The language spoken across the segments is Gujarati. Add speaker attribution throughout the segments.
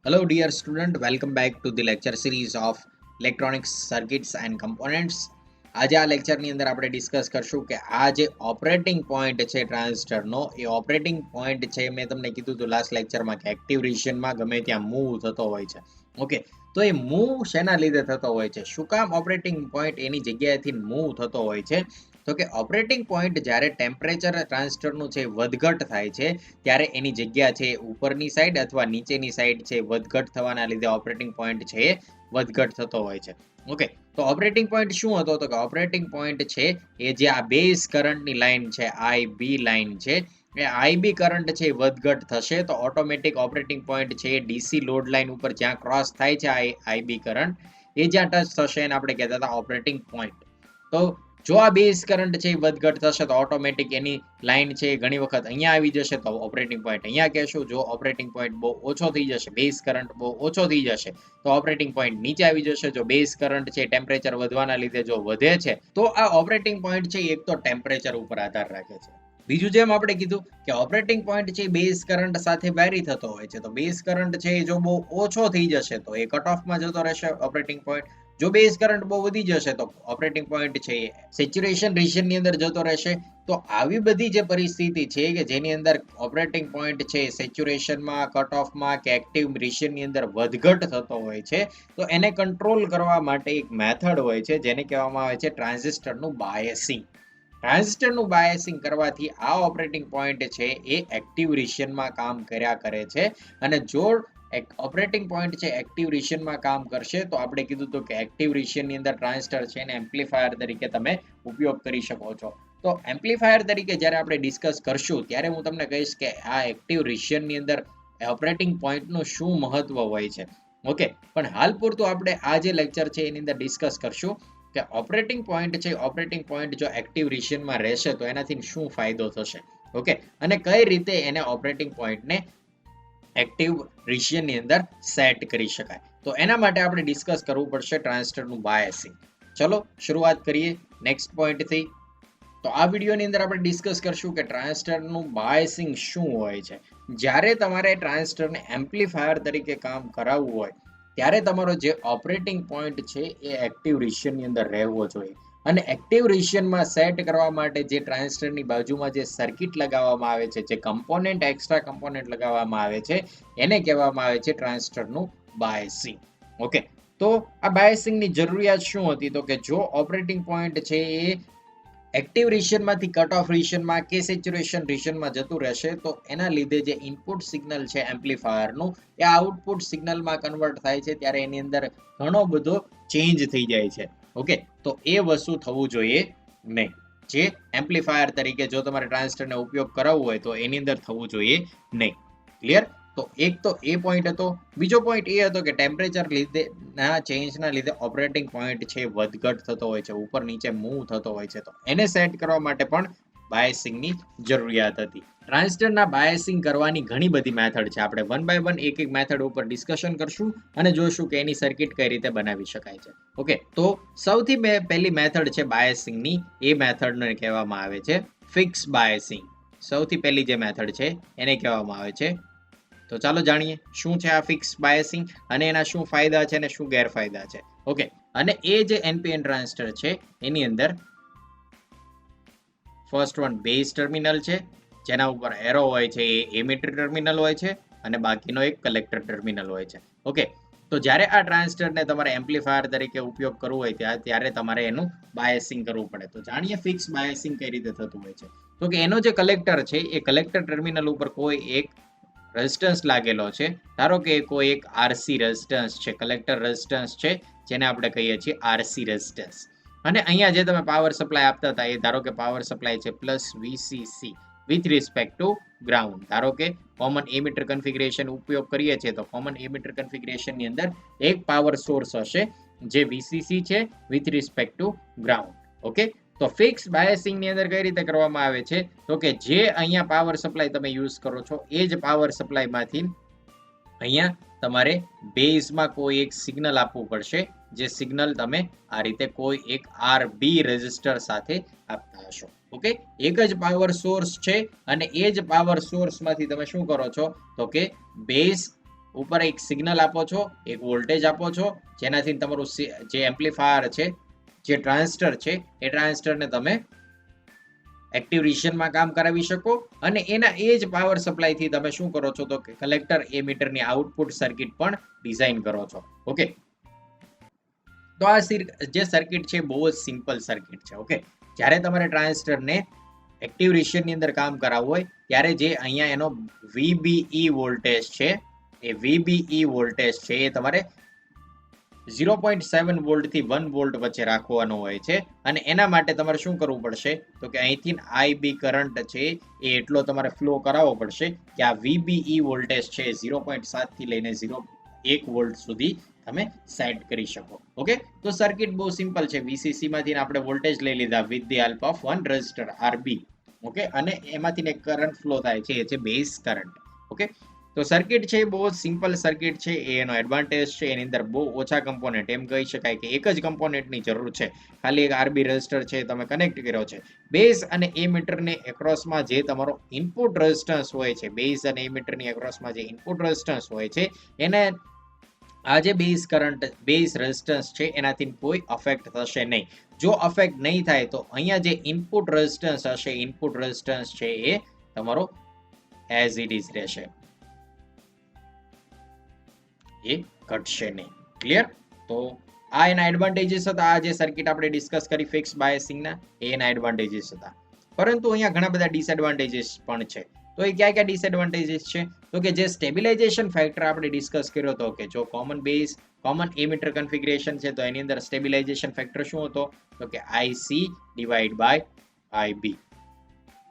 Speaker 1: Hello, dear student. Welcome back to the lecture series of Electronics Circuits and Components. આજે આ લેક્ચરની અંદર આપણે ડિસ્કસ કરશું કે આ જે ઓપરેટિંગ પોઈન્ટ છે ટ્રાન્ઝિસ્ટરનો એ ઓપરેટિંગ પોઈન્ટ છે મેં તમને કીધું હતું લાસ્ટ લેક્ચરમાં કે એક્ટિવ રિજિયનમાં ગમે ત્યાં મૂવ થતો હોય છે. ઓકે, તો એ મૂવ શેના લીધે થતો હોય છે? શું કામ ઓપરેટિંગ પોઈન્ટ એની જગ્યાએથી મૂવ થતો હોય છે? તો કે ઓપરેટિંગ પોઈન્ટ જ્યારે ટેમ્પરેચર ટ્રાન્ઝિસ્ટરનું છે વધઘટ થાય છે ત્યારે એની જગ્યા છે ઉપરની સાઈડ અથવા નીચેની સાઈડ છે વધઘટ થવાના લીધે ઓપરેટિંગ પોઈન્ટ છે એ વધઘટ થતો હોય છે. ઓકે, તો ઓપરેટિંગ પોઈન્ટ શું હતો? તો કે ઓપરેટિંગ પોઈન્ટ છે એ જે આ બેઝ કરંટની લાઈન છે આઈબી લાઈન છે એ આઈબી કરંટ છે વધઘટ થશે તો ઓટોમેટિક ઓપરેટિંગ પોઈન્ટ છે એ ડીસી લોડ લાઈન ઉપર જ્યાં ક્રોસ થાય છે આઈબી કરંટ એ જ્યાં ટચ થશે એને આપણે કહેતા હતા ઓપરેટિંગ પોઈન્ટ. તો જો આ બેઝ કરંટ છે એ વધઘટ થશે તો ઓટોમેટિક એની લાઈન છે ઘણી વખત અહીંયા આવી જશે તો ઓપરેટિંગ પોઈન્ટ અહીંયા કહેશું. જો ઓપરેટિંગ પોઈન્ટ બહુ ઓછો થઈ જશે, બેઝ કરંટ બહુ ઓછો થઈ જશે તો ઓપરેટિંગ પોઈન્ટ નીચે આવી જશે. જો બેઝ કરંટ છે ટેમ્પરેચર વધવાના લીધે જો વધે છે તો આ ઓપરેટિંગ પોઈન્ટ છે એક તો ટેમ્પરેચર ઉપર આધાર રાખે છે. બીજું જેમ આપણે કીધું કે ઓપરેટિંગ પોઈન્ટ છે બેઝ કરંટ સાથે વેરી થતો હોય છે. તો બેઝ કરંટ છે જો બહુ ઓછો થઈ જશે તો એ કટ ઓફમાં જતો રહેશે ઓપરેટિંગ પોઈન્ટ. જો બેઝ કરંટ બહુ વધી જશે તો ઓપરેટિંગ પોઈન્ટ છે એ સેચ્યુરેશન રિજિયનની અંદર જતો રહેશે. તો આવી બધી જે પરિસ્થિતિ છે કે જેની અંદર ઓપરેટિંગ પોઈન્ટ છે સેચ્યુરેશનમાં, કટ ઓફમાં કે એક્ટિવ રિજિયનની અંદર વધઘટ થતો હોય છે તો એને કંટ્રોલ કરવા માટે એક મેથડ હોય છે જેને કહેવામાં આવે છે ટ્રાન્ઝિસ્ટરનું બાયસિંગ. ટ્રાન્ઝિસ્ટરનું બાયસિંગ કરવાથી આ ઓપરેટિંગ પોઈન્ટ છે એ એક્ટિવ રિજિયનમાં કામ કર્યા કરે છે. અને જો ઓપરેટિંગ પોઈન્ટ છે એક્ટિવ રિજિયનમાં કામ કરશે તો આપણે કીધું હતું કે એક્ટિવ રિજિયનની અંદર ટ્રાન્ઝિસ્ટર છે એને એમ્પ્લીફાયર તરીકે તમે ઉપયોગ કરી શકો છો. તો એમ્પ્લીફાયર તરીકે જ્યારે આપણે ડિસ્કસ કરશું ત્યારે હું તમને કહીશ કે આ એક્ટિવ રિજિયનની અંદર ઓપરેટિંગ પોઈન્ટનું શું મહત્વ હોય છે. ઓકે, પણ હાલ પૂરતું આપણે આ જે લેક્ચર છે એની અંદર ડિસ્કસ કરશું કે ઓપરેટિંગ પોઈન્ટ છે ઓપરેટિંગ પોઈન્ટ જો એક્ટિવ રિજિયનમાં રહેશે તો એનાથી શું ફાયદો થશે. ઓકે, અને કઈ રીતે એને ઓપરેટિંગ પોઈન્ટને એક્ટિવ રિજિયનની અંદર સેટ કરી શકાય. તો એના માટે આપણે ડિસ્કસ કરવું પડશે ટ્રાન્ઝિસ્ટરનું બાયસિંગ. ચલો શરૂઆત કરીએ નેક્સ્ટ પોઈન્ટથી. તો આ વિડીયોની અંદર આપણે ડિસ્કસ કરશું કે ટ્રાન્ઝિસ્ટરનું બાયસિંગ શું હોય છે. જ્યારે તમારે ટ્રાન્ઝિસ્ટરને એમ્પ્લીફાયર તરીકે કામ કરાવવું હોય ત્યારે તમારો જે ઓપરેટિંગ પોઈન્ટ છે એ એક્ટિવ રિજિયનની અંદર રહેવો જોઈએ. અને એક્ટિવ રિજિયનમાં સેટ કરવા માટે જે ટ્રાન્ઝિસ્ટરની બાજુમાં જે સર્કિટ લગાવવામાં આવે છે, જે કમ્પોનેન્ટ એક્સ્ટ્રા કમ્પોનેન્ટ લગાવવામાં આવે છે એને કહેવામાં આવે છે ટ્રાન્ઝિસ્ટરનું બાયસિંગ. ઓકે, તો આ બાયસિંગની જરૂરિયાત શું હતી? તો કે જો ઓપરેટિંગ પોઈન્ટ છે એ એક્ટિવ રિજિયનમાંથી કટ ઓફ રિજિયનમાં કે સેચ્યુરેશન રિજિયનમાં જતું રહેશે તો એના લીધે જે ઇનપુટ સિગ્નલ છે એમ્પ્લીફાયરનું એ આઉટપુટ સિગ્નલમાં કન્વર્ટ થાય છે ત્યારે એની અંદર ઘણો બધો ચેન્જ થઈ જાય છે. ઓકે, તો એ વસ્તુ થવું જોઈએ નહીં. જે એમ્પ્લીફાયર તરીકે જો તમારે ટ્રાન્ઝિસ્ટરનો ઉપયોગ કરાવવો હોય તો એની અંદર થવું જોઈએ નહીં. ક્લિયર? તો એક તો એ પોઈન્ટ હતો. બીજો પોઈન્ટ એ હતો કે ટેમ્પરેચર લીધે ના ચેન્જના લીધે ઓપરેટિંગ પોઈન્ટ છે વધઘટ થતો હોય છે, ઉપર નીચે મૂવ થતો હોય છે. તો એને સેટ કરવા માટે પણ બાયસિંગની જરૂરિયાત હતી. ટ્રાન્ઝિસ્ટરના બાયસિંગ કરવાની ઘણી બધી મેથડ છે. આપણે વન બાય વન એક એક મેથડ ઉપર ડિસ્કશન કરશું અને જોઈશું કે એની સર્કિટ કઈ રીતે બનાવી શકાય છે. ઓકે, તો સૌથી પહેલી મેથડ છે બાયસિંગની, એ મેથડને કહેવામાં આવે છે ફિક્સ બાયસિંગ. સૌથી પહેલી જે મેથડ છે એને કહેવામાં આવે છે. તો ચાલો જાણીએ શું છે આ ફિક્સ બાયસિંગ અને એના શું ફાયદા છે અને શું ગેરફાયદા છે. ઓકે, અને એ જે એનપીએન ટ્રાન્ઝિસ્ટર છે એની અંદર ફર્સ્ટ વન બેઝ ટર્મિનલ છે જેના ઉપર એરો હોય છે એ એમિટર ટર્મિનલ હોય છે અને બાકીનો એક કલેક્ટર ટર્મિનલ હોય છે. ઓકે, તો જ્યારે આ ટ્રાન્ઝિસ્ટરને તમારે એમ્પ્લીફાયર તરીકે ઉપયોગ કરવો હોય ત્યારે તમારે એનું બાયસિંગ કરવું પડે. તો જાણીએ ફિક્સ બાયસિંગ કઈ રીતે થતું હોય છે. તો કે એનો જે કલેક્ટર છે એ કલેક્ટર ટર્મિનલ ઉપર કોઈ એક રેઝિસ્ટન્સ લાગેલો છે. ધારો કે કોઈ એક આરસી રેઝિસ્ટન્સ છે, કલેક્ટર રેઝિસ્ટન્સ છે જેને આપણે કહીએ છીએ આરસી રેઝિસ્ટન્સ. અને અહીંયા જે તમે પાવર સપ્લાય આપતા હતા એ ધારો કે પાવર સપ્લાય છે plus VCC with respect to ground. ધારો કે કોમન એમિટર કન્ફિગરેશન ઉપયોગ કરીએ છીએ તો કોમન એમિટર કન્ફિગરેશનની અંદર એક પાવર સોર્સ હશે જે વીસીસી છે with respect to ground. Okay, તો ફિક્સ બાયસિંગની અંદર કઈ રીતે કરવામાં આવે છે? તો કે જે અહીંયા પાવર સપ્લાય તમે યુઝ કરો છો એ જ પાવર સપ્લાયમાંથી અહીંયા તમારે બેઝમાં કોઈ એક સિગ્નલ આપવું પડશે. જે સિગ્નલ તમે આ રીતે કોઈ એક આરબી રેઝિસ્ટર સાથે આપતા હશો. ઓકે, એક જ પાવર સોર્સ છે અને એ જ પાવર સોર્સમાંથી તમે શું કરો છો? તો કે બેઝ ઉપર એક સિગ્નલ આપો છો, એક વોલ્ટેજ આપો છો, જેનાથી તમારું જે એમ્પ્લીફાયર છે, જે ટ્રાન્ઝિસ્ટર છે, એ ટ્રાન્ઝિસ્ટરને તમે એક્ટિવ રિજિયનમાં કામ કરાવી શકો અને એના એ જ પાવર સપ્લાયથી તમે શું કરો છો તો કલેક્ટર એમીટરની આઉટપુટ સર્કિટ પણ ડિઝાઇન કરો છો. ઓકે, તો આ જે સર્કિટ છે બહુ જ સિમ્પલ સર્કિટ છે. ઓકે, જ્યારે તમારે ટ્રાન્ઝિસ્ટરને એક્ટિવ રિજિયનની અંદર કામ કરાવવું હોય ત્યારે જે અહીંયા એનો VBE વોલ્ટેજ છે, એ VBE વોલ્ટેજ છે એ તમારે 0.7 વોલ્ટથી 1 વોલ્ટ વચ્ચે રાખવાનો હોય છે અને એના માટે તમારે શું કરવું પડશે તો કે અહીંથી IB કરંટ છે એ એટલો તમારે ફ્લો કરાવવો પડશે કે આ VBE વોલ્ટેજ છે 0.7 થી લઈને 1 વોલ્ટ સુધી તમે સેટ કરી શકો. ઓકે, તો સર્કિટ બહુ સિમ્પલ છે. VCC માંથી આપણે વોલ્ટેજ લઈ લીધા with the help of one resistor RB. Okay, અને એમાંથી એક કરંટ ફ્લો થાય છે, એ છે બેઝ કરંટ. ઓકે, તો સર્કિટ છે બહુ સિમ્પલ સર્કિટ છે. એનો એડવાન્ટેજ છે એની અંદર બહુ ઓછા કમ્પોનેન્ટ, એમ કહી શકાય કે એક જ કમ્પોનેન્ટની જરૂર છે, ખાલી એક RB રેઝિસ્ટર છે તમે કનેક્ટ કર્યો છે. બેઝ અને એમીટરને એક્રોસમાં જે તમારો ઇનપુટ રેઝિસ્ટન્સ હોય છે, બેઝ અને એમીટરની એક્રોસમાં જે ઇનપુટ રેઝિસ્ટન્સ હોય છે એને આ જે બેઝ કરંટ, બેઝ રેઝિસ્ટન્સ છે એનાથી કોઈ અફેક્ટ થશે નહીં. જો અફેક્ટ નહીં થાય તો અહીંયા જે ઇનપુટ રેઝિસ્ટન્સ હશે, ઇનપુટ રેઝિસ્ટન્સ છે એ તમારો એઝ ઇટ ઇઝ રહેશે, એ ઘટશે નહીં. ક્લિયર? તો આ એના એડવાન્ટેજીસ હતા. આ જે સર્કિટ આપણે ડિસ્કસ કરી ફિક્સ બાયસિંગના, એના એડવાન્ટેજીસ હતા. પરંતુ અહીંયા ઘણા બધા ડિસએડવાન્ટેજીસ પણ છે. તો એ કયા કયા ડિસએડવાન્ટેજીસ છે તો કે જે સ્ટેબિલાઇઝેશન ફેક્ટર આપણે ડિસ્કસ કર્યો હતો કે જો common base, common emitter configuration છે તો એની અંદર સ્ટેબિલાઇઝેશન ફેક્ટર શું હતો તો કે IC divide by IB.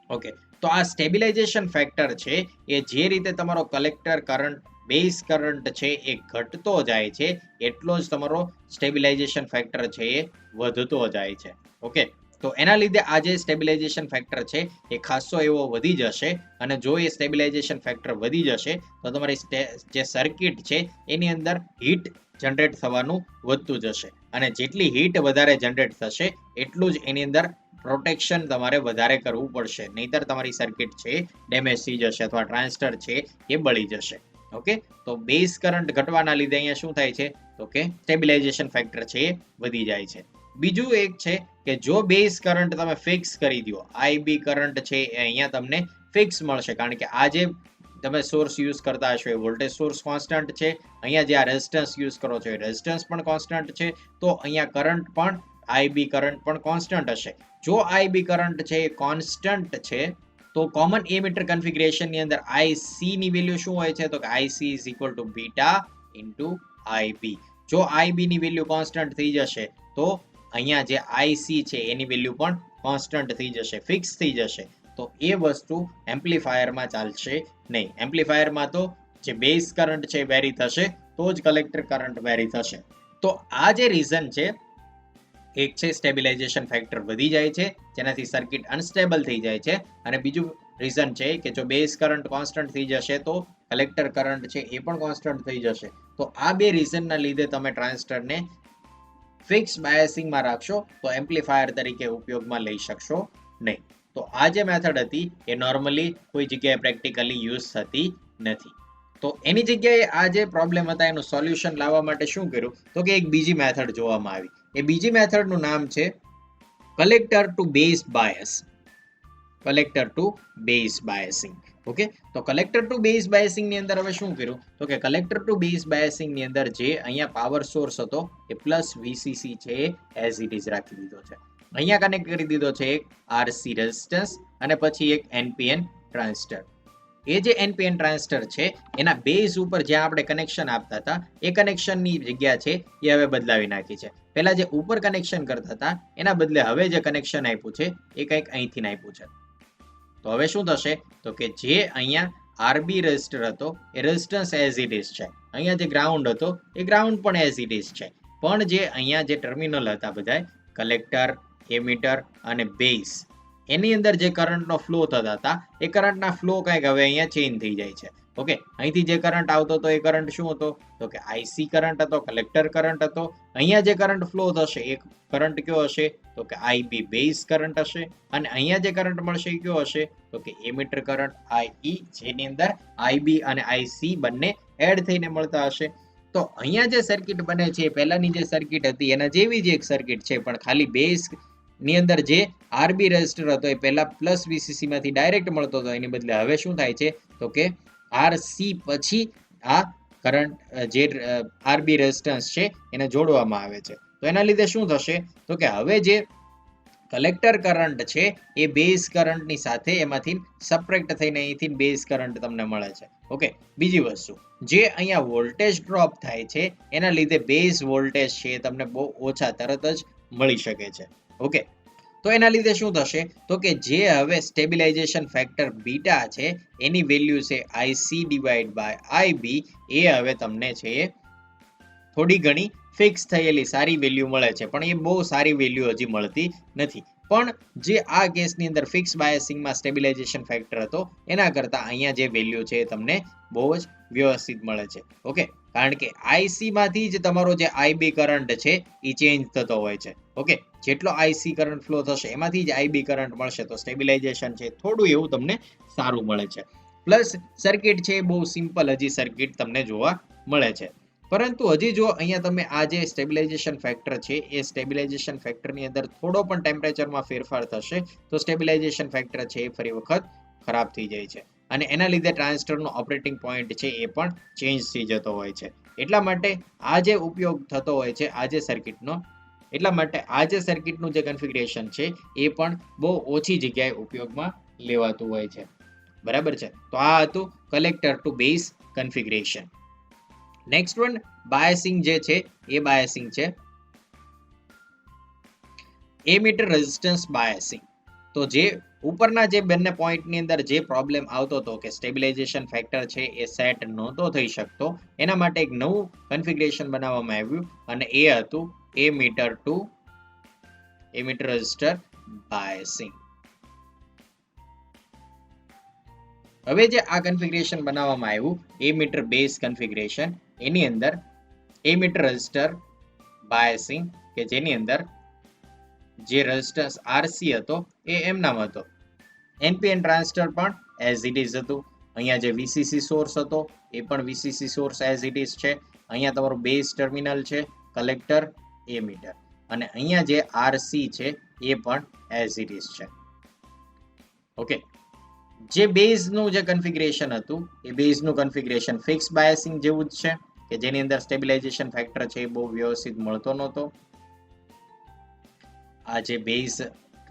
Speaker 1: Okay, તો આ સ્ટેબિલાઇઝેશન ફેક્ટર છે એ જે રીતે તમારો કલેક્ટર કરંટ, બેઝ કરંટ છે એ ઘટતો જાય છે એટલો જ તમારો સ્ટેબિલાઇઝેશન ફેક્ટર છે એ વધતો જાય છે. ઓકે, તો એના લીધે આ જે સ્ટેબિલાઇઝેશન ફેક્ટર છે એ ખાસો એવો વધી જશે અને જો એ સ્ટેબિલાઇઝેશન ફેક્ટર વધી જશે તો તમારી જે સર્કિટ છે એની અંદર હીટ જનરેટ થવાનું વધતું જશે અને જેટલી હીટ વધારે જનરેટ થશે એટલું જ એની અંદર પ્રોટેક્શન તમારે વધારે કરવું પડશે, નહીતર તમારી સર્કિટ છે ડેમેજ થઈ જશે અથવા ટ્રાન્ઝિસ્ટર છે એ બળી જશે. ઓકે, તો બેઝ કરંટ ઘટવાના લીધે અહીંયા શું થાય છે તો કે સ્ટેબિલાઇઝેશન ફેક્ટર છે એ વધી જાય છે. બીજું એક છે કે જો બેઝ કરંટ તમે ફિક્સ કરી દો, IB કરંટ છે એ અહીંયા તમને ફિક્સ મળશે કારણ કે આ જે તમે સોર્સ યુઝ કરતા હશો એ વોલ્ટેજ સોર્સ કોન્સ્ટન્ટ છે, અહીંયા જે આ રેઝિસ્ટન્સ યુઝ કરો છો એ રેઝિસ્ટન્સ પણ કોન્સ્ટન્ટ છે, તો અહીંયા કરંટ પણ IB કરંટ પણ કોન્સ્ટન્ટ હશે. જો IB કરંટ છે એ કોન્સ્ટન્ટ છે તો કોમન એમીટર કન્ફિગરેશનની અંદર IC ની વેલ્યુ શું હોય છે તો કે IC is equal two beta into IB. જો IB ની વેલ્યુ કોન્સ્ટન્ટ થઈ જશે તો અહીંયા જે IC છે એની વેલ્યુ પણ કોન્સ્ટન્ટ થઈ જશે, ફિક્સ થઈ જશે. તો એ વસ્તુ એમ્પ્લીફાયરમાં ચાલશે નહીં. એમ્પ્લીફાયરમાં તો જે બેઝ કરંટ છે વેરી થશે તો જ કલેક્ટર કરંટ વેરી થશે. તો આ જે રીઝન છે, એક છે સ્ટેબિલાઇઝેશન ફેક્ટર વધી જાય છે જેનાથી સર્કિટ અનસ્ટેબલ થઈ જાય છે અને બીજું રીઝન છે કે જો બેઝ કરંટ કોન્સ્ટન્ટ થઈ જશે તો કલેક્ટર કરંટ છે એ પણ કોન્સ્ટન્ટ થઈ જશે. તો આ બે રીઝનના લીધે તમે ટ્રાન્ઝિસ્ટરને ફિક્સ બાયસિંગમાં રાખશો તો એમ્પ્લીફાયર તરીકે ઉપયોગમાં લઈ શકશો નહીં. તો આ જે મેથડ હતી એ નોર્મલી કોઈ જગ્યાએ પ્રેક્ટિકલી યુઝ થતી નથી. તો એની જગ્યાએ આ જે પ્રોબ્લેમ હતા એનું સોલ્યુશન લાવવા માટે શું કર્યું તો કે એક બીજી મેથડ જોવામાં આવી. એ બીજી મેથડનું નામ છે collector to base bias, collector to base biasing. Okay, તો કલેક્ટર ટુ બેઝ બાયસિંગ ની અંદર હવે શું કર્યું તો કે કલેક્ટર ટુ બેઝ બાયસિંગ ની અંદર જે અહીંયા પાવર સોર્સ હતો એ પ્લસ VCC છે એઝ ઇટ ઇઝ રાખી દીધો છે. અહીંયા કનેક્ટ કરી દીધો છે એક RC રેઝિસ્ટન્સ અને પછી એક NPN ટ્રાન્ઝિસ્ટર. એ જે NPN ટ્રાન્ઝિસ્ટર છે એના બેઝ ઉપર જ્યાં આપણે કનેક્શન આપતા હતા એ કનેક્શનની જગ્યા છે એ હવે બદલાવી નાખી છે. પહેલા જે ઉપર કનેક્શન કરતા હતા એના બદલે હવે જે કનેક્શન આપ્યું છે એ કંઈક અહીંથી આપ્યું છે. તો હવે શું થશે તો કે જે અહીંયા RB રેઝિસ્ટર હતો એ રેઝિસ્ટન્સ એઝ ઇટ ઇઝ છે, અહીંયા જે ગ્રાઉન્ડ હતો એ ગ્રાઉન્ડ પણ એઝ ઇટ ઇઝ છે, પણ જે અહીંયા જે ટર્મિનલ હતા બધા કલેક્ટર, એમીટર અને બેઝ, એની અંદર જે કરંટનો ફ્લો થતા હતા એ કરંટના ફ્લો કંઈક હવે અહીંયા ચેન્જ થઈ જાય છે. ઓકે, અહીંથી જે કરંટ આવતો હતો એ કરંટ શું હતો તો કે IC કરંટ હતો, કલેક્ટર કરંટ હતો. અહીંયા જે કરંટ ફ્લો થશે એ કરંટ કયો હશે તો કે IB બેઝ કરંટ હશે અને અહીંયા જે કરંટ મળશે એ કયો હશે તો કે એમીટર કરંટ IE, જેની અંદર IB અને IC બંને એડ થઈને મળતા હશે. તો અહીંયા જે સર્કિટ બને છે પહેલાની જે સર્કિટ હતી એના જેવી જ એક સર્કિટ છે, પણ ખાલી બેઝ ની અંદર જે આરબી રેઝિસ્ટર હતો એ પહેલા પ્લસ વીસીસી માંથી ડાયરેક્ટ મળતો હતો, એની બદલે હવે શું થાય છે તો કે આરસી પછી આ કરંટ જે આરબી રેઝિસ્ટન્સ છે એને જોડવામાં આવે છે. તો એના લીધે શું થશે તો કે હવે જે કલેક્ટર કરંટ છે એ બેઝ કરંટની સાથે એમાંથી સપરેક્ટ થઈને અહીંથી બેઝ કરંટ તમને મળે છે. ઓકે, બીજી વસ્તુ જે અહીંયા વોલ્ટેજ ડ્રોપ થાય છે એના લીધે બેઝ વોલ્ટેજ છે એ તમને બહુ ઓછા તરત જ મળી શકે છે. ઓકે, તો એના લીધે શું થશે તો કે જે હવે સ્ટેબિલાઇઝેશન ફેક્ટર બીટા છે એની વેલ્યુ છે આઈસી ડિવાઈડ બાય આઈબી, એ હવે તમને છે થોડી ઘણી ફિક્સ થયેલી સારી વેલ્યુ મળે છે, પણ એ બહુ સારી વેલ્યુ હજી મળતી નથી. પણ જે આ કેસની અંદર ફિક્સ બાયસિંગમાં સ્ટેબિલાઇઝેશન ફેક્ટર હતો એના કરતાં અહીંયા જે વેલ્યુ છે એ તમને બહુ જ વ્યવસ્થિત મળે છે. ઓકે, કારણ કે આઈસી માંથી જ તમારો જે આઈબી કરંટ છે એ ચેન્જ થતો હોય છે. ઓકે, જેટલો આઈસી કરંટ ફ્લો થશે એમાંથી જ આઈબી કરંટ મળશે, તો સ્ટેબિલાઇઝેશન છે થોડું એવું તમને સારું મળે છે. પ્લસ સર્કિટ છે બહુ સિમ્પલ હજી સર્કિટ તમને જોવા મળે છે. પરંતુ હજી જો અહીંયા તમે આ જે સ્ટેબિલાઇઝેશન ફેક્ટર છે એ સ્ટેબિલાઇઝેશન ફેક્ટરની અંદર થોડો પણ ટેમ્પરેચરમાં ફેરફાર થશે તો સ્ટેબિલાઇઝેશન ફેક્ટર છે એ ફરી વખત ખરાબ થઈ જાય છે, અને એના લીધે ટ્રાન્ઝિસ્ટરનો ઓપરેટિંગ પોઈન્ટ છે એ પણ ચેન્જ થઈ જતો હોય છે. એટલા માટે આ જે ઉપયોગ થતો હોય છે આ જે સર્કિટનો, એટલા માટે આ જે સર્કિટનું જે કન્ફિગરેશન છે એ પણ બહુ ઓછી જગ્યાએ ઉપયોગમાં લેવાતું હોય છે. બરાબર છે, તો આ હતું collector to base configuration. Next one biasing જે છે એ બાયસિંગ છે એમીટર રેઝિસ્ટન્સ બાયસિંગ. તો જે ઉપરના જે બંને પોઈન્ટની અંદર જે પ્રોબ્લેમ આવતો હતો કે સ્ટેબિલાઇઝેશન ફેક્ટર છે એ સેટ નહોતો થઈ શકતો, એના માટે એક નવું કન્ફિગરેશન બનાવવામાં આવ્યું અને એ હતું એમીટર રેઝિસ્ટર બાયસિંગ. હવે જે આ કન્ફિગરેશન બનાવવામાં આવ્યું એમીટર બેઝ કન્ફિગરેશન, એની અંદર એમીટર રેઝિસ્ટર બાયસિંગ કે જેની અંદર જે રેઝિસ્ટન્સ આરસી હતો એ એમનામ હતો, એનપીએન ટ્રાન્ઝિસ્ટર પણ એઝ ઇટ ઇઝ હતું, અહીંયા જે વીસીસી સોર્સ હતો એ પણ VCC source as it is છે, અહીંયા તમારું બેઝ ટર્મિનલ છે, કલેક્ટર, એમીટર, અને અહીંયા જે આરસી છે એ પણ એઝ ઇટ ઇઝ છે. ઓકે, જે બેઝનું જે કન્ફિગરેશન હતું એ બેઝનું કન્ફિગરેશન ફિક્સ બાયસિંગ જેવું જ છે કે જેની અંદર સ્ટેબિલાઇઝેશન ફેક્ટર છે એ બહુ વ્યવસ્થિત મળતો નહોતો. આ જે બેઝ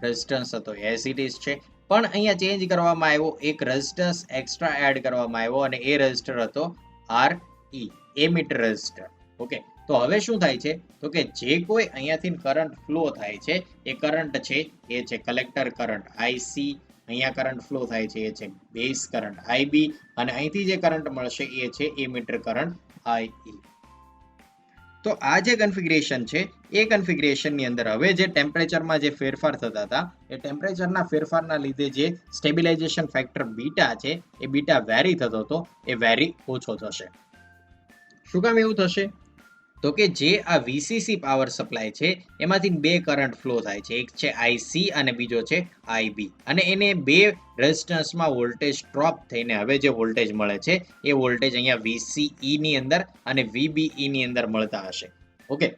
Speaker 1: રેઝિસ્ટન્સ હતો એઝ ઇટ ઇઝ છે, પણ અહીંયા ચેન્જ કરવામાં આવ્યો, એક રેઝિસ્ટન્સ એક્સ્ટ્રા એડ કરવામાં આવ્યો અને એ રેઝિસ્ટર હતો R E, emitter resistor. Okay, તો હવે શું થાય છે તો કે જે કોઈ અહીંયાથી કરંટ ફ્લો થાય છે એ કરંટ છે એ છે કલેક્ટર કરંટ આઈસી, અહીંયા કરંટ ફ્લો થાય છે એ છે બેઝ કરંટ આઈબી, અને અહીંથી જે કરંટ મળશે એ છે એમીટર કરંટ આઈ. તો આ જે કન્ફિગરેશન છે એ કન્ફિગરેશનની અંદર હવે જે ટેમ્પરેચરમાં જે ફેરફાર થતા હતા એ ટેમ્પરેચરના ફેરફારના લીધે જે સ્ટેબિલાઇઝેશન ફેક્ટર બીટા છે એ બીટા વેરી થતો હતો એ વેરી ઓછો થશે. શું કામ એવું થશે તો કે જે આ વીસીસી પાવર સપ્લાય છે એમાંથી બે કરંટ ફ્લો થાય છે, એક છે આઈસી અને બીજો છે આઈબી, અને એને બે રેઝિસ્ટન્સમાં વોલ્ટેજ ડ્રોપ થઈને હવે જે વોલ્ટેજ મળે છે એ વોલ્ટેજ અહીંયા વીસીઈ ની અંદર અને વીબીઈ ની અંદર મળતા હશે. ઓકે,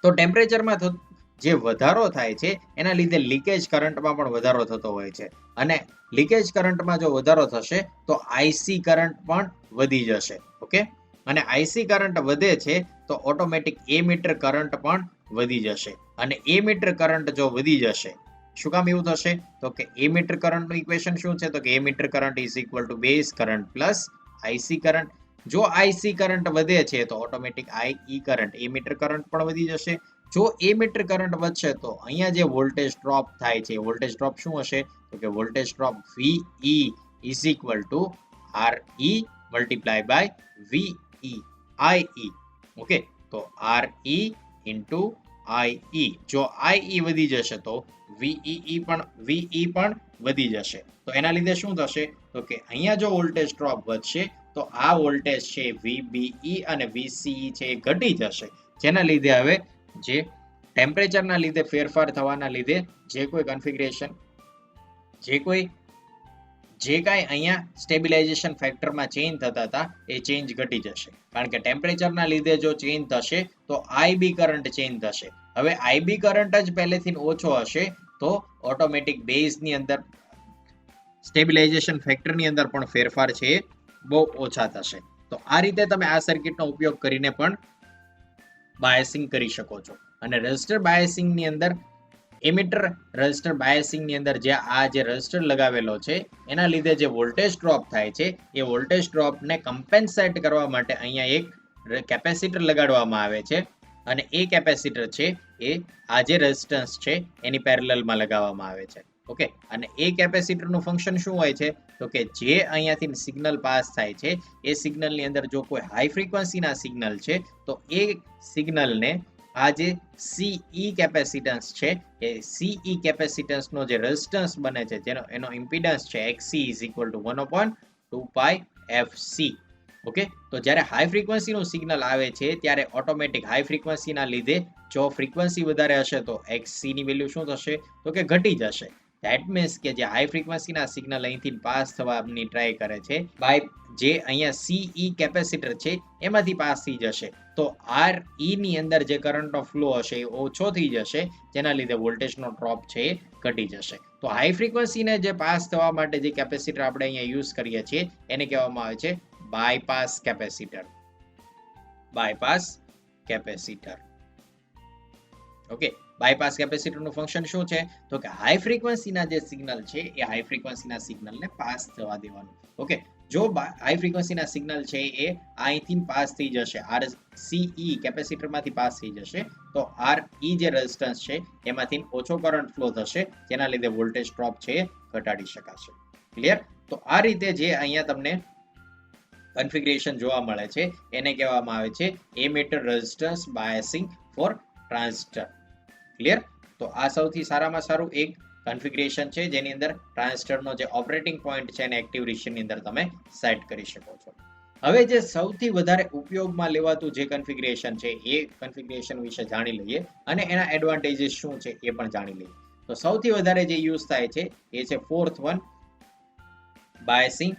Speaker 1: તો ટેમ્પરેચરમાં જે વધારો થાય છે એના લીધે લીકેજ કરંટમાં પણ વધારો થતો હોય છે, અને લીકેજ કરંટમાં જો વધારો થશે તો આઈસી કરંટ પણ વધી જશે. ઓકે, અને આઈસી કરંટ વધે છે તો ઓટોમેટિક એમીટર કરંટ પણ વધી જશે, અને એમીટર કરંટ જો વધી જશે, શું કામ એવું થશે તો કે એમીટર કરંટનું ઇક્વેશન શું છે તો કે emitter current is equal to base current plus IC current. જો આઈસી કરંટ વધે છે તો automatic I current, emitter current પણ વધી જશે. જો એમીટર કરંટ વધશે તો અહીંયા જે વોલ્ટેજ ડ્રોપ થાય છે, વોલ્ટેજ ડ્રોપ શું હશે તો કે voltage drop VE is equal to RE multiply by VE IE. Okay, તો RE ઇન્ટુ IE, જો IE વધી જશે તો VE પણ વધી જશે. તો એના લીધે શું થશે તો કે અહીંયા જો વોલ્ટેજ ડ્રોપ વધશે તો આ વોલ્ટેજ છે VBE અને VCE છે એ ઘટી જશે, જેના લીધે હવે જે ટેમ્પરેચરના લીધે ફેરફાર થવાના લીધે જે કોઈ કન્ફિગરેશન, જે કાંઈ અહીંયા સ્ટેબિલાઇઝેશન ફેક્ટરમાં ચેન્જ થતા હતા એ ચેન્જ ઘટી જશે, કારણ કે ટેમ્પરેચરના લીધે જો ચેન્જ થશે તો આઈબી કરંટ ચેન્જ થશે. હવે આઈબી કરંટ જ પહેલેથી ઓછો હશે તો ઓટોમેટિક બેઝની અંદર સ્ટેબિલાઇઝેશન ફેક્ટરની અંદર પણ ફેરફાર છે એ બહુ ઓછા થશે. તો આ રીતે તમે આ સર્કિટનો ઉપયોગ કરીને પણ બાયસિંગ કરી શકો છો. અને રેઝિસ્ટર બાયસિંગની અંદર એમિટર રેઝિસ્ટર બાયસિંગની અંદર જે રેઝિસ્ટર લગાવેલો છે એના લીધે જે વોલ્ટેજ ડ્રોપ થાય છે એ વોલ્ટેજ ડ્રોપને કમ્પેન્સેટ કરવા માટે અહીંયા એક કેપેસિટર લગાડવામાં આવે છે, અને એ કેપેસિટર છે એ આ જે રેઝિસ્ટન્સ છે એની પેરેલલમાં લગાવવામાં આવે છે. ઓકે, અને એ કેપેસિટરનું ફંક્શન શું હોય છે તો કે જે અહીંયાથી સિગ્નલ પાસ થાય છે એ સિગ્નલની અંદર જો કોઈ હાઈ ફ્રીક્વન્સીના સિગ્નલ છે તો એ સિગ્નલને આ જે સીઈ કેપેસિટન્સ છે એ સીઈ કેપેસિટન્સનો જે રેઝિસ્ટન્સ બને છે જેનો એનો ઇમ્પિડન્સ છે XC is equal two 1/2πfc. Okay, તો જ્યારે હાઈ ફ્રીક્વન્સીનું સિગ્નલ આવે છે ત્યારે ઓટોમેટિક હાઈ ફ્રીક્વન્સીના લીધે જો ફ્રીક્વન્સી વધારે હશે તો XC ની વેલ્યુ શું થશે તો કે ઘટી જશે. ધેટ મીન્સ કે જે હાઈ ફ્રીક્વન્સીના સિગ્નલ અહીંથી પાસ થવાની ટ્રાય કરે છે બાય જે અહીંયા સીઈ કેપેસિટર છે એમાંથી પાસ થઈ જશે, તો આર ઈ ની અંદર જે કરંટનો ફ્લો હશે એ ઓછો થઈ જશે, જેના લીધે વોલ્ટેજનો ડ્રોપ છે એ ઘટી જશે. તો હાઈ ફ્રીક્વન્સીને જે પાસ થવા માટે જે કેપેસિટર આપણે અહીંયા યુઝ કરીએ છીએ એને કહેવામાં આવે છે bypass capacitor. Bypass capacitor. Okay, bypass કેપેસિટરનું ફંક્શન શું છે તો કે હાઈ ફ્રીક્વન્સીના જે સિગ્નલ છે એ હાઈ ફ્રીક્વન્સીના સિગ્નલને પાસ થવા દેવાનું. ઓકે, જો હાઈ ફ્રીક્વન્સીના સિગ્નલ છે એ અહીંથી પાસ થઈ જશે, આર સીઈ કેપેસિટરમાંથી પાસ થઈ જશે, તો આર ઈ જે રેઝિસ્ટન્સ છે એમાંથી ઓછો કરંટ ફ્લો થશે, જેના લીધે વોલ્ટેજ ડ્રોપ છે એ ઘટાડી શકાશે. ક્લિયર? તો આ રીતે જે અહીંયા તમને કન્ફિગરેશન જોવા મળે છે એને કહેવામાં આવે છે emitter resistance biasing for transistor. Clear? તો આ સૌથી સારામાં સારું એક કન્ફિગરેશન છે જેની અંદર ટ્રાન્ઝિસ્ટરનો જે ઓપરેટિંગ પોઈન્ટ છે એને એક્ટિવ રિજિયનની અંદર તમે સેટ કરી શકો છો. હવે જે સૌથી વધારે ઉપયોગમાં લેવાતું જે કન્ફિગરેશન છે એ કન્ફિગરેશન વિશે જાણી લઈએ અને એના એડવાન્ટેજીસ શું છે એ પણ જાણી લઈએ. તો સૌથી વધારે જે યુઝ થાય છે એ છે ફોર્થ વન બાયસિંગ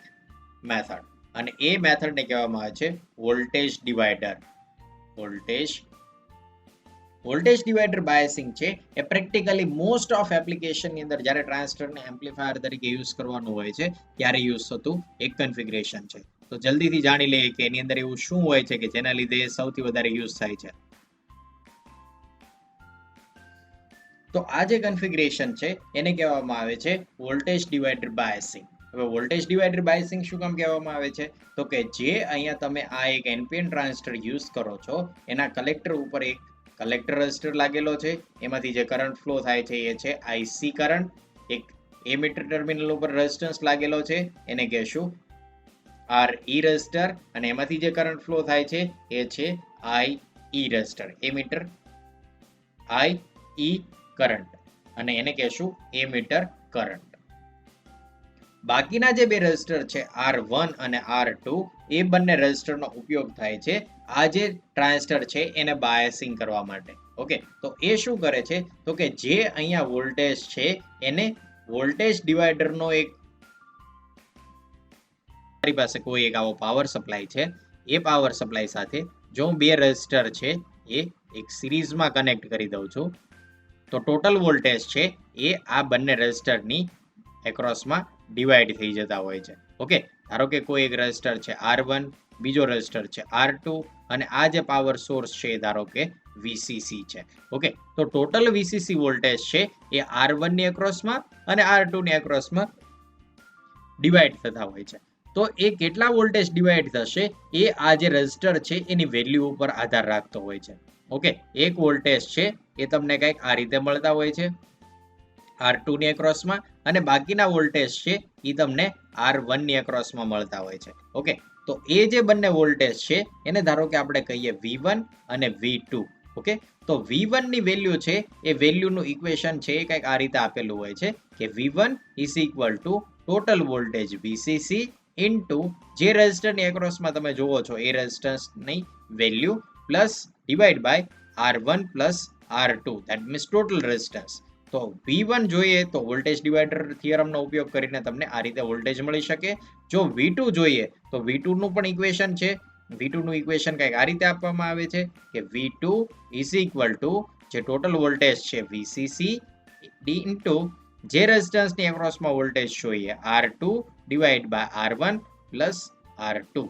Speaker 1: મેથડ, અને એ મેથડને કહેવામાં આવે છે voltage divider. Voltage divider biasing છે એ પ્રેક્ટિકલી મોસ્ટ ઓફ એપ્લિકેશનની અંદર જ્યારે ટ્રાન્ઝિસ્ટરને એમ્પ્લીફાયર તરીકે યુઝ કરવાનું હોય છે ત્યારે યુઝ થતું એક કન્ફિગરેશન છે. તો જલ્દીથી જાણી લઈએ કે એની અંદર એવું શું હોય છે કે જેના લીધે સૌથી વધારે યુઝ થાય છે. તો આ જે કન્ફિગરેશન છે એને કહેવામાં આવે છે વોલ્ટેજ ડિવાઈડર બાયસિંગ. હવે વોલ્ટેજ ડિવાઈડર બાયસિંગ શું કામ કહેવામાં આવે છે તો કે જે અહીંયા તમે આ એક NPN ટ્રાન્ઝિસ્ટર યુઝ કરો છો એના કલેક્ટર ઉપર એક કલેક્ટર રેઝિસ્ટર લાગેલો છે, એમાંથી જે કરંટ ફ્લો થાય છે એ છે IC કરંટ. એક એમિટર ટર્મિનલ ઉપર રેઝિસ્ટન્સ લાગેલો છે એને કહેશું RE રેઝિસ્ટર, અને એમાંથી જે કરંટ ફ્લો થાય છે એ છે IE resistor, emitter IE current, અને એને કહેશું એમિટર કરંટ. બાકીના જે બે રેઝિસ્ટર છે R1 અને R2 એ બંને રેઝિસ્ટરનો ઉપયોગ થાય છે આ જે ટ્રાન્ઝિસ્ટર છે એને બાયસિંગ કરવા માટે. ઓકે, તો એ શું કરે છે તો કે જે અહીંયા વોલ્ટેજ છે એને વોલ્ટેજ ડિવાઈડરનો એક મારી પાસે કોઈ એક આવો પાવર સપ્લાય છે, એ પાવર સપ્લાય સાથે જો હું બે રેઝિસ્ટર છે એ એક સિરીઝમાં કનેક્ટ કરી દઉં છું તો ટોટલ વોલ્ટેજ છે એ આ બંને રેઝિસ્ટરની એક્રોસમાં ડિવાઈડ થઈ જતા હોય છે. ઓકે, ધારો કે કોઈ એક રેઝિસ્ટર છે R1, બીજો રેઝિસ્ટર છે R2, અને આ જે પાવર સોર્સ છે ધારો કે VCC છે. ઓકે, તો ટોટલ VCC વોલ્ટેજ છે એ R1 ની એક્રોસમાં અને R2 ની એક્રોસમાં ડિવાઈડ થતા હોય છે. તો એ કેટલા વોલ્ટેજ ડિવાઈડ થશે એ આ જે રેઝિસ્ટર છે એની વેલ્યુ ઉપર આધાર રાખતો હોય છે. ઓકે, એક વોલ્ટેજ છે એ તમને કંઈક આ રીતે મળતા હોય છે R2 ની એક્રોસમાં, અને બાકીના વોલ્ટેજ છે એ તમને R1 ની એક્રોસમાં મળતા હોય છે. ઓકે, તો એ જે બંને વોલ્ટેજ છે એને ધારો કે આપણે કહીએ V1 અને V2. ઓકે, તો V1 ની વેલ્યુ છે એ વેલ્યુનું ઇક્વેશન છે એ કંઈક આ રીતે આપેલું હોય છે કે V1 is equal to total voltage VCC into જે રેઝિસ્ટરની એક્રોસમાં તમે જોવો છો એ રેઝિસ્ટન્સની value plus divide by R1 plus R2, that means total resistance. તો V1 જોઈએ તો વોલ્ટેજ ડિવાઈડર થિયરમનો ઉપયોગ કરીને તમને આ રીતે વોલ્ટેજ મળી શકે. જો V2 જોઈએ તો V2 નું પણ ઇક્વેશન છે. V2 નું ઇક્વેશન કંઈક આ રીતે આપવામાં આવે છે કે V2 ઇઝ ઇક્વલ ટુ જે ટોટલ વોલ્ટેજ છે VCC ઇન્ટુ જે રેઝિસ્ટન્સની એક્રોસમાં વોલ્ટેજ જોઈએ R2 divide by R1 plus R2.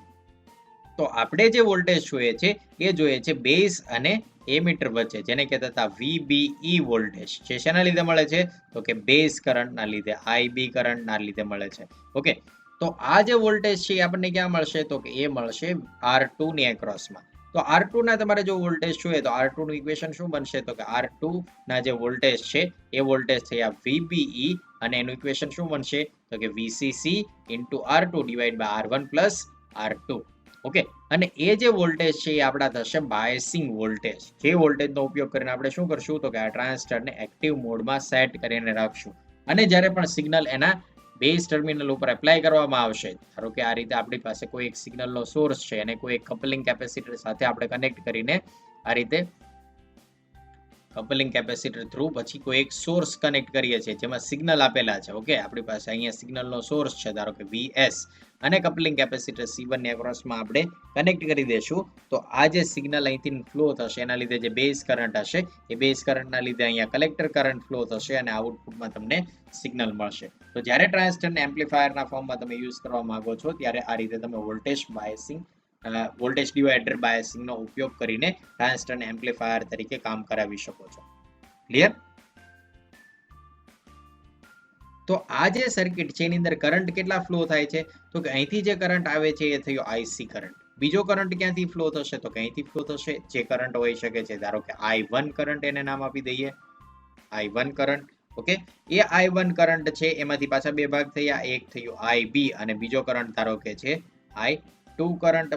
Speaker 1: તો આપણે જે વોલ્ટેજ જોઈએ છે એ જોઈએ છે બેઝ અને એમીટર વચ્ચે, જેને કહેતા હતા VBE વોલ્ટેજ. જે શેના લીધે મળે છે તો કે બેઝ કરંટના લીધે, IB કરંટના લીધે મળે છે. ઓકે, તો આ જે વોલ્ટેજ છે એ આપણને ક્યાં મળશે તો કે એ મળશે R2 ની એક્રોસમાં. તો R2 ના તમારે જો વોલ્ટેજ જોઈએ તો R2 નું ઇક્વેશન શું બનશે તો કે R2 ના જે વોલ્ટેજ છે એ વોલ્ટેજ થયા VBE અને એનું ઇક્વેશન શું બનશે તો કે VCC into R2 divide by R1 plus R2. Okay, અને એ જે વોલ્ટેજ છે એ આપણા થશે બાયસિંગ વોલ્ટેજ. જે વોલ્ટેજનો ઉપયોગ કરીને આપણે શું કરશું તો કે આ ટ્રાન્ઝિસ્ટરને એક્ટિવ મોડમાં સેટ કરીને રાખશું. અને જ્યારે પણ સિગ્નલ એના બેઝ ટર્મિનલ ઉપર એપ્લાય કરવામાં આવશે, ધારો કે આ રીતે આપણી પાસે કોઈ એક સિગ્નલનો સોર્સ છે અને કોઈ એક કપલિંગ કેપેસિટર સાથે આપણે કનેક્ટ કરીને આ રીતે કપલિંગ કેપેસિટર થ્રુ પછી કોઈ એક સોર્સ કનેક્ટ કરીએ છીએ જેમાં સિગ્નલ આપેલા છે. ઓકે, આપણી પાસે અહીંયા સિગ્નલનો સોર્સ છે ધારો કે VS અને કપલિંગ કેપેસિટર C1 ની એક્રોસમાં આપણે કનેક્ટ કરી દેશું. તો આ જે સિગ્નલ અહીંથી ફ્લો થશે એના લીધે જે બેઝ કરંટ હશે એ બેઝ કરંટના લીધે અહીંયા કલેક્ટર કરંટ ફ્લો થશે અને આઉટપુટમાં તમને સિગ્નલ મળશે. તો જ્યારે ટ્રાન્ઝિસ્ટરને એમ્પ્લીફાયરના ફોર્મમાં તમે યુઝ કરવા માંગો છો ત્યારે આ રીતે તમે વોલ્ટેજ ડિવાઈડર બાયસિંગનો ઉપયોગ કરીને ટ્રાન્ઝિસ્ટરને એમ્પ્લીફાયર તરીકે કામ કરાવી શકો છો. ક્લિયર? તો આ જે સર્કિટ છે એની અંદર કરંટ કેટલા ફ્લો થાય છે તો કે અહીંથી જે કરંટ આવે છે એ થયો IC કરંટ. બીજો કરંટ ક્યાંથી ફ્લો થશે તો કે અહીંથી ફ્લો થશે. જે કરંટ હોઈ શકે છે ધારો કે I1 કરંટ એને નામ આપી દઈએ, I1 કરંટ. ઓકે, એ I1 કરંટ છે એમાંથી પાછા બે ભાગ થયા, એક થયું IB અને બીજો કરંટ ધારો કે છે I2 કરંટ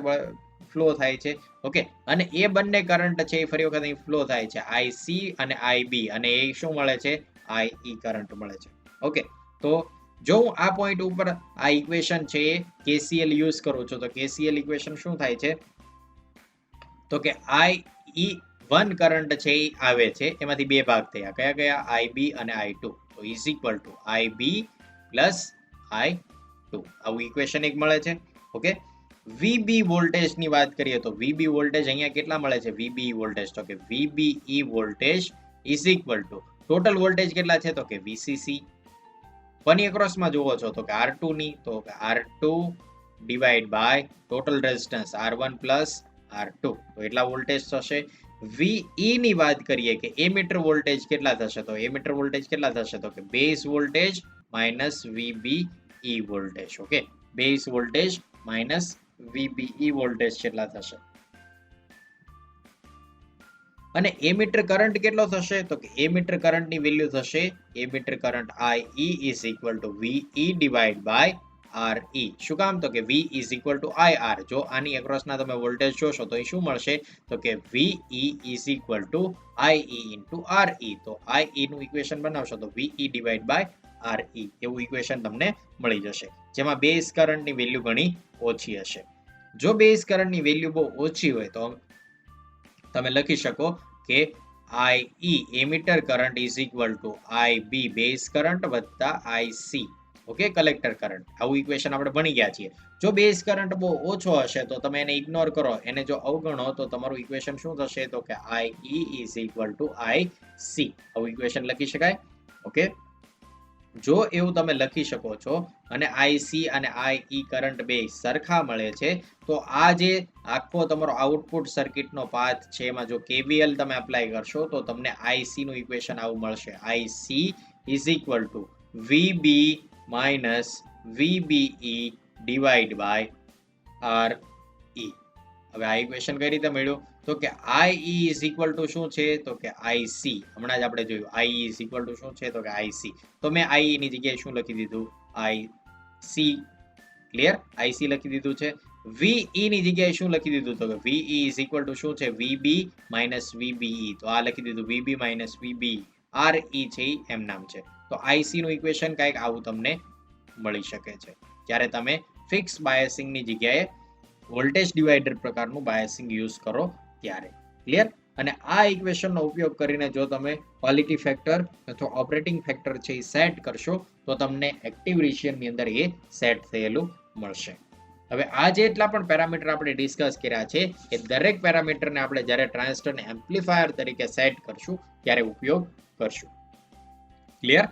Speaker 1: ફ્લો થાય છે. ઓકે, અને એ બંને કરંટ છે એ ફરી વખત અહીં ફ્લો થાય છે IC અને IB અને એ શું મળે છે IE કરંટ મળે છે. ઓકે, તો જો હું આ પોઈન્ટ ઉપર આ ઇક્વેશન છે એ KCL યુઝ કરું છું તો KCL ઇક્વેશન શું થાય છે તો કે IE1 કરંટ છે એ આવે છે એમાંથી બે ભાગ થયા, કયા કયા IB અને I2. તો is equal to IB plus I2 આવું ઇક્વેશન એક મળે છે. ઓકે, VB વોલ્ટેજની વાત કરીએ તો VB વોલ્ટેજ અહીંયા કેટલા મળે છે VBE વોલ્ટેજ તો કે VBE voltage is equal to total voltage કેટલા છે તો કે VCC કોની એક્રોસમાં જોવો છો તો કે R2 ની, તો કે R2 divide by total resistance R1 plus R2. તો એટલા વોલ્ટેજ થશે. VE ની વાત કરીએ કે એમીટર વોલ્ટેજ કેટલા થશે તો એમીટર વોલ્ટેજ કેટલા થશે તો કે base voltage minus VBE voltage. Okay, base voltage minus VBE voltage કેટલા થશે. અને એમીટર કરંટ કેટલો થશે તો કે એમીટર કરંટની વેલ્યુ થશે emitter current IE is equal to VE divide by RE. શું કામ તો કે V is equal to IR. જો આની એક્રોસના તમે વોલ્ટેજ જોશો તો એ શું મળશે તો કે VE is equal two IE into RE. તો IE નું ઇક્વેશન બનાવશો તો VE ડિવાઈડ બાય RE એવું ઇક્વેશન તમને મળી જશે, જેમાં બેઝ કરંટની વેલ્યુ ઘણી ઓછી હશે. જો બેઝ કરંટની વેલ્યુ બહુ ઓછી હોય તો તમે લખી શકો કે IE emitter current is equal to IB base current વત્તા IC ઓકે કલેક્ટર કરંટ. આવું ઇક્વેશન આપણે ભણી ગયા છીએ. જો બેઝ કરંટ બહુ ઓછો હશે તો તમે એને ઇગ્નોર કરો, એને જો અવગણો તો તમારું ઇક્વેશન શું થશે તો કે IE is equal two IC. આવું ઇક્વેશન લખી શકાય. ઓકે, જો એવું તમે લખી શકો છો અને IC અને IE કરંટ બે સરખા મળે છે તો આ જે આખો તમારો આઉટપુટ સર્કિટનો પાથ છે એમાં જો KVL તમે એપ્લાય કરશો તો તમને IC નું ઇક્વેશન આવું મળશે. IC is equal to VB minus VBE divide by RE. હવે આ ઇક્વેશન કઈ રીતે મળ્યું તો કે IE ઇઝ ઇક્વલ ટુ શું છે તો કે IC. હમણાં જ આપણે જોયું IE ઇઝ ઇક્વલ ટુ શું છે તો કે IC. તો મેં IE ની જગ્યાએ શું લખી દીધું IC. ક્લિયર? IC લખી દીધું છે. VE ની જગ્યાએ શું લખી દીધું તો કે VE ઇઝ ઇક્વલ ટુ શું છે VB માઇનસ VBE. તો આ લખી દીધું VB માઇનસ VBE. RE છે એમ નામ છે. તો IC નું ઇક્વેશન કંઈક આવું તમને મળી શકે છે જ્યારે તમે ફિક્સ બાયસિંગની જગ્યાએ વોલ્ટેજ ડિવાઈડર પ્રકારનું બાયસિંગ યુઝ કરો ત્યારે. ક્લિયર? અને આ ઇક્વેશનનો ઉપયોગ કરીને જો તમે ક્વોલિટી ફેક્ટર અથવા ઓપરેટિંગ ફેક્ટર છે એ સેટ કરશો તો તમને એક્ટિવ રિજિયનની અંદર એ સેટ થયેલું મળશે. હવે આ જેટલા પણ પેરામીટર આપણે ડિસ્કસ કર્યા છે એ દરેક પેરામીટરને આપણે જ્યારે ટ્રાન્ઝિસ્ટરને એમ્પ્લીફાયર તરીકે સેટ કરશું ત્યારે ઉપયોગ કરશું. ક્લિયર?